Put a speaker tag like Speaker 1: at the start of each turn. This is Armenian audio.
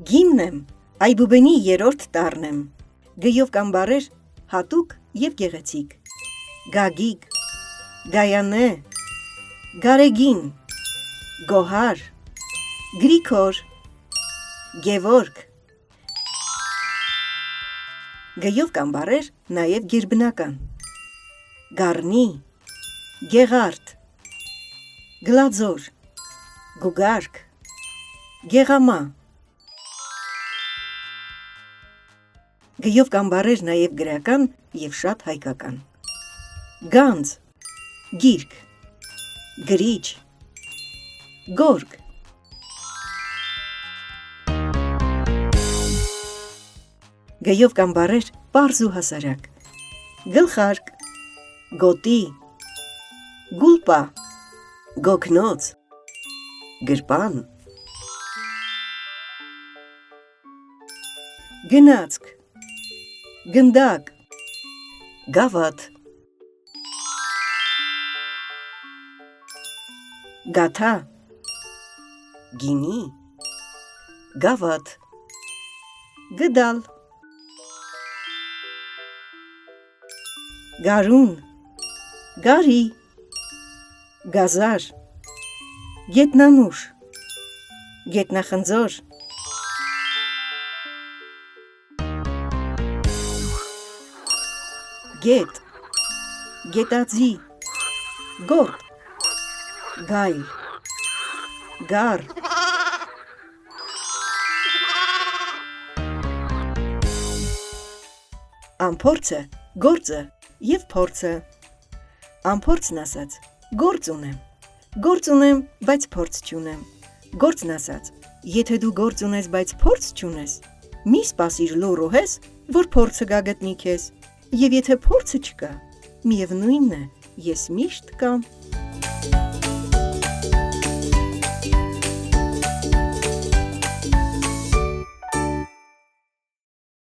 Speaker 1: Գիմնեմ, այբուբենի երրորդ տառնեմ, գյով կամ բարեր, հատուկ և գեղեցիկ, գագիկ, գայանե, գարեգին, գոհար, գրիքոր, գևորգ, գյով կամ բարեր նաև գերբնական, գառնի, գեղարդ, գլաձոր, գուգարք, գեղամա, գյով կամ բարեր նաև գրական և շատ հայկական, գանձ, գիրք, գրիչ, գորգ, գյով կամ բարեր պարզ ու հասարակ, գլխարկ, գոտի, գուլպա, գոգնոց, գրպան, գնացք, գնդակ, գավաթ, գաթա, գինի, գավաթ, գդալ, գարուն, գարի, գազար, գետնանուշ, գետնախնձոր, գետ, գետաձի, գորտ, գայլ, գար, ամփորձը, գործը և փորձը, ամփորձն ասաց, գործ ունեմ, բայց փորձ չունեմ, գործն ասաց, եթե դու գործ ունես, բայց փորձ չունես, մի սպասիր լուռ ու հես, որ փորձը գա գտնի քեզ, և եթե փորձը չկա, միևնույնն է, ես միշտ կամ: